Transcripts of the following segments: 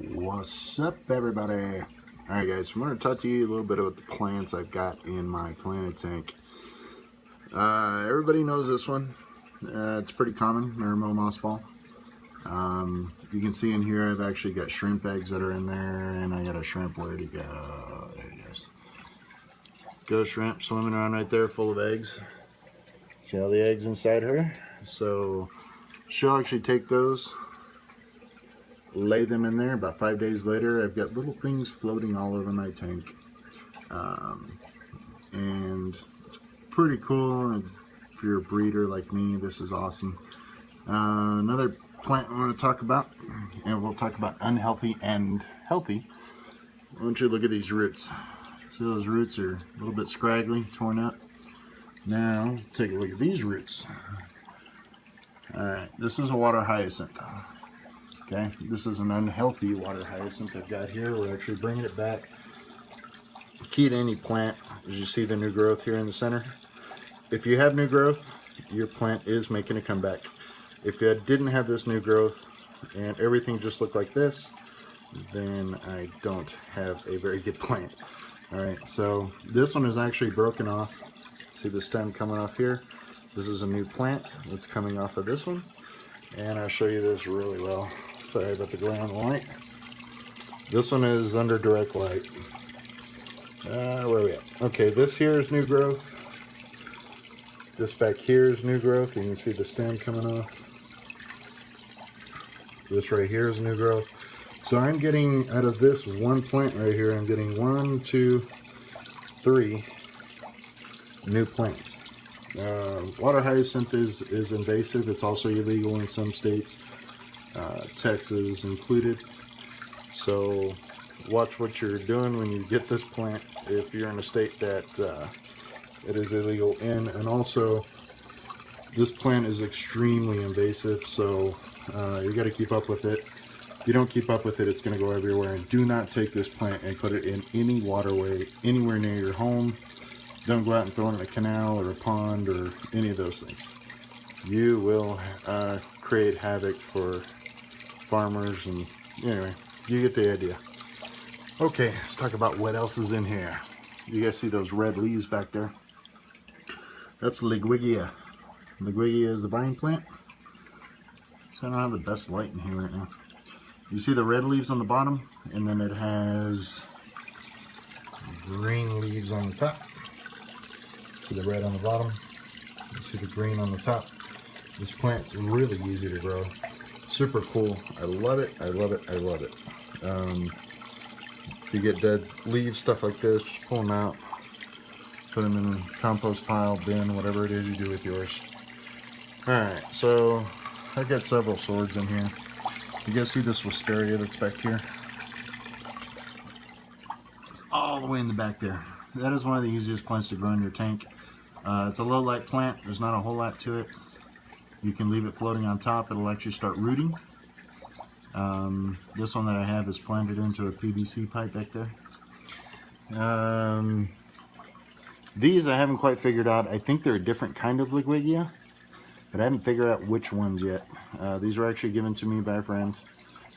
What's up, everybody? Alright guys, I'm going to talk to you a little bit about the plants I've got in my planted tank. Everybody knows this one. It's pretty common, Marimo mossball. You can see in here I've actually got shrimp eggs that are in there, and I got a shrimp. Where'd he go? There he goes. Go shrimp swimming around right there full of eggs. See all the eggs inside her? So she'll actually take those, lay them in there. About 5 days later, I've got little things floating all over my tank, and it's pretty cool. And if you're a breeder like me, this is awesome. Another plant I want to talk about, and we'll talk about unhealthy and healthy. I want you to look at these roots. See, those roots are a little bit scraggly, torn up. Now take a look at these roots. Alright, this is a water hyacinth. Okay, this is an unhealthy water hyacinth I've got here. We're actually bringing it back. Key to any plant is you see the new growth here in the center. If you have new growth, your plant is making a comeback. If you didn't have this new growth and everything just looked like this, then I don't have a very good plant. Alright, so this one is actually broken off. See the stem coming off here? This is a new plant that's coming off of this one. And I'll show you this really well. Sorry about the glare on the light. This one is under direct light. Where are we at? Okay, this here is new growth. This back here is new growth. You can see the stem coming off. This right here is new growth. So I'm getting, out of this one plant right here, I'm getting 1, 2, 3 new plants. Water hyacinth is invasive. It's also illegal in some states, Texas included. So watch what you're doing when you get this plant if you're in a state that it is illegal in. And also, this plant is extremely invasive, so you got to keep up with it. If you don't keep up with it, it's going to go everywhere. And do not take this plant and put it in any waterway anywhere near your home. Don't go out and throw it in a canal or a pond or any of those things. You will create havoc for farmers, and anyway, you get the idea. Okay, let's talk about what else is in here. You guys see those red leaves back there? That's liguigia. Liguigia is the vine plant. So I don't have the best light in here right now. You see the red leaves on the bottom, and then it has green leaves on the top. See the red on the bottom, you see the green on the top. This plant is really easy to grow. Super cool. I love it, I love it, I love it. If you get dead leaves, stuff like this, just pull them out. Put them in a compost pile, bin, whatever it is you do with yours. Alright, so I've got several swords in here. You guys see this wisteria that's back here? It's all the way in the back there. That is one of the easiest plants to grow in your tank. It's a low light plant. There's not a whole lot to it. You can leave it floating on top. It'll actually start rooting. This one that I have is planted into a PVC pipe back there. These I haven't quite figured out. I think they're a different kind of liguigia, but I haven't figured out which ones yet. These were actually given to me by a friend.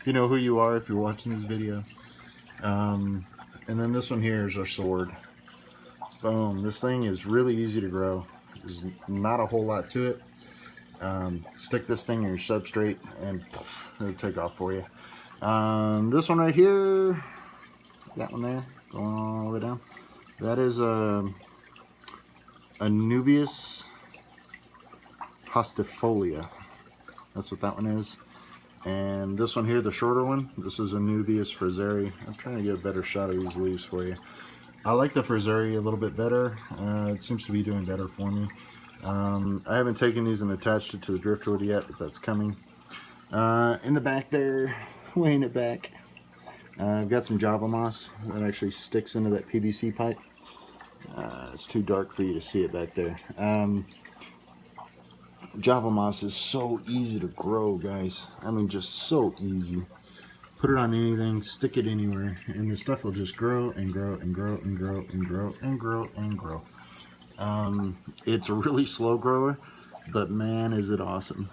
You know who you are if you're watching this video. And then this one here is our sword. Boom. This thing is really easy to grow. There's not a whole lot to it. Stick this thing in your substrate and it'll take off for you. This one right here, that one there, going all the way down, that is Anubias hostifolia. That's what that one is. And this one here, the shorter one, this is Anubias frazeri. I'm trying to get a better shot of these leaves for you. I like the frazeri a little bit better. It seems to be doing better for me. I haven't taken these and attached it to the driftwood yet, but that's coming. In the back there, way in it back, I've got some java moss that actually sticks into that PVC pipe. It's too dark for you to see it back there. Java moss is so easy to grow, guys. I mean, just so easy. Put it on anything, stick it anywhere, and the stuff will just grow and grow and grow and grow and grow and grow and grow. It's a really slow grower, but man, is it awesome.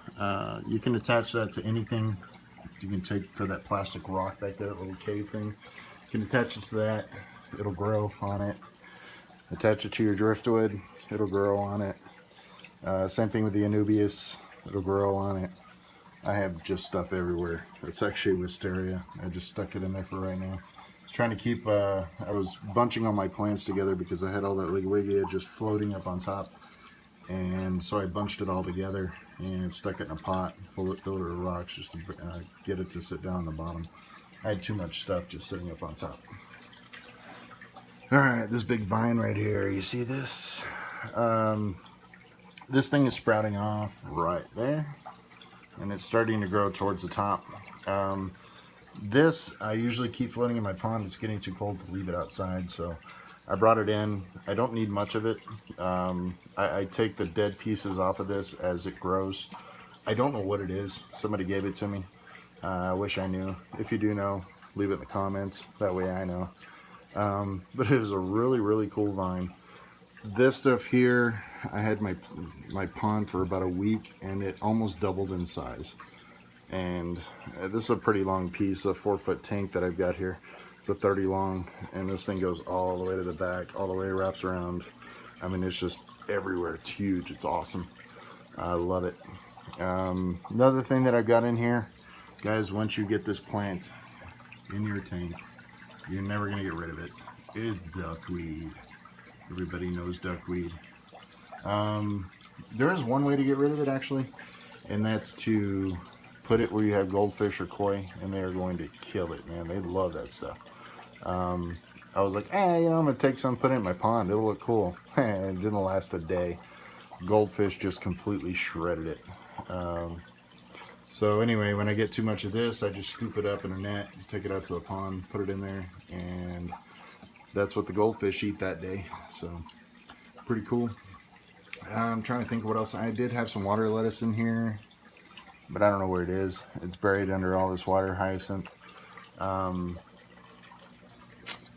You can attach that to anything. you can take for that plastic rock back there, little cave thing. You can attach it to that, it'll grow on it. Attach it to your driftwood, it'll grow on it. Same thing with the Anubias, it'll grow on it. I have just stuff everywhere. It's actually wisteria. I just stuck it in there for right now. I was trying to keep, I was bunching all my plants together because I had all that liguigia just floating up on top. And so I bunched it all together and stuck it in a pot, filled it with rocks just to get it to sit down on the bottom. I had too much stuff just sitting up on top. Alright, this big vine right here, you see this? This thing is sprouting off right there. And it's starting to grow towards the top. This I usually keep floating in my pond. It's getting too cold to leave it outside, so I brought it in. I don't need much of it. I take the dead pieces off of this as it grows. I don't know what it is. Somebody gave it to me. I wish I knew. If you do know, leave it in the comments. That way I know. But it is a really, really cool vine. This stuff here, I had my pond for about a week and it almost doubled in size. And this is a pretty long piece, a 4-foot tank that I've got here. It's a 30 long, and this thing goes all the way to the back, all the way wraps around. I mean, it's just everywhere. It's huge. It's awesome. I love it. Another thing that I've got in here, guys, once you get this plant in your tank, you're never going to get rid of it, is duckweed. Everybody knows duckweed. There is one way to get rid of it, actually, and that's to put it where you have goldfish or koi, and they are going to kill it, man. They love that stuff. I was like, hey, you know, I'm going to take some, put it in my pond. It'll look cool. It didn't last a day. Goldfish just completely shredded it. So anyway, when I get too much of this, I just scoop it up in a net, take it out to the pond, put it in there, and that's what the goldfish eat that day. So pretty cool. I'm trying to think what else. I did have some water lettuce in here, but I don't know where it is. It's buried under all this water hyacinth.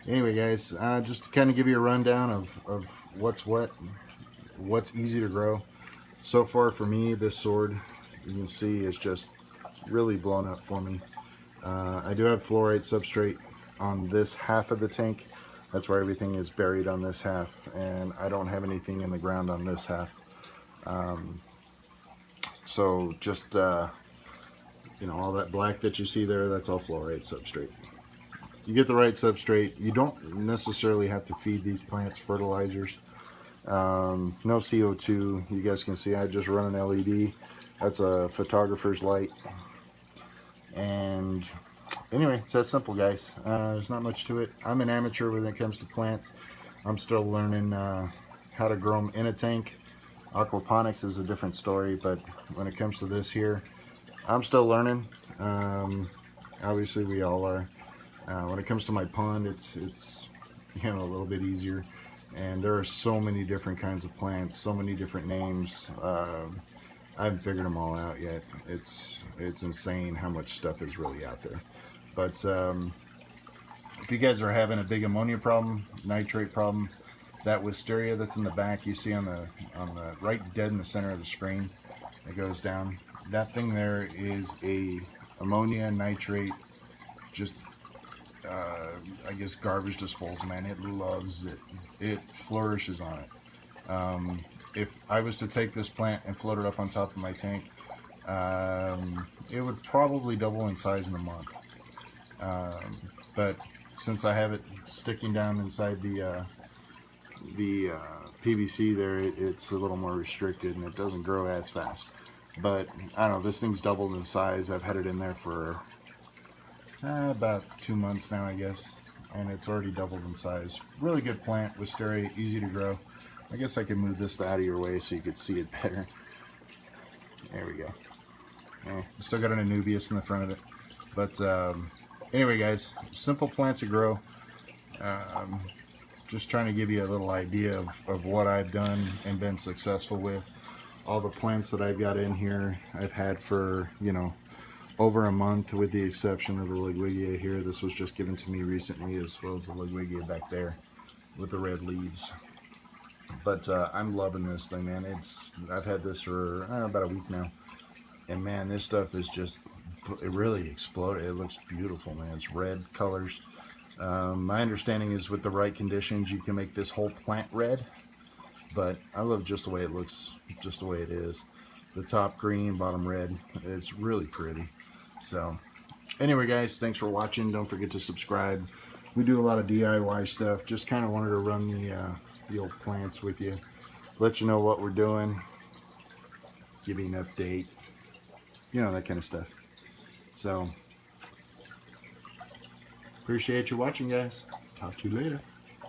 Anyway, guys, just to kind of give you a rundown of what's easy to grow. So far for me, this sword, you can see, is just really blown up for me. I do have fluorite substrate on this half of the tank. That's where everything is buried, on this half, and I don't have anything in the ground on this half. So just, you know, all that black that you see there, that's all fluorite substrate. You get the right substrate. You don't necessarily have to feed these plants fertilizers. No CO2. You guys can see I just run an LED. That's a photographer's light. And anyway, it's that simple, guys. There's not much to it. I'm an amateur when it comes to plants. I'm still learning how to grow them in a tank. Aquaponics is a different story, but when it comes to this here, I'm still learning. Obviously, we all are. When it comes to my pond, it's you know, a little bit easier. And there are so many different kinds of plants, so many different names. I haven't figured them all out yet. It's insane how much stuff is really out there. But if you guys are having a big ammonia problem, nitrate problem, that wisteria that's in the back, you see on the right dead in the center of the screen, it goes down. That thing there is a ammonia nitrate, just I guess garbage disposal, man. It loves it. It flourishes on it. If I was to take this plant and float it up on top of my tank, it would probably double in size in a month. But since I have it sticking down inside the PVC there, it's a little more restricted and it doesn't grow as fast. But I don't know, this thing's doubled in size. I've had it in there for about 2 months now, I guess, and it's already doubled in size. Really good plant, wisteria, easy to grow. I guess I could move this out of your way so you could see it better. There we go. Still got an Anubias in the front of it. But anyway, guys, simple plant to grow. Just trying to give you a little idea of what I've done and been successful with. All the plants that I've got in here, I've had for, you know, over a month, with the exception of the liguigia here. This was just given to me recently, as well as the liguigia back there with the red leaves. But I'm loving this thing, man. I've had this for about a week now, and man, this stuff is just really exploded. It looks beautiful, man. It's red colors. My understanding is with the right conditions, you can make this whole plant red, but I love just the way it looks, just the way it is. The top green, bottom red. It's really pretty. So anyway, guys, thanks for watching. Don't forget to subscribe. We do a lot of DIY stuff. Just kind of wanted to run the old plants with you, let you know what we're doing, give you an update, you know, that kind of stuff. So appreciate you watching, guys. Talk to you later.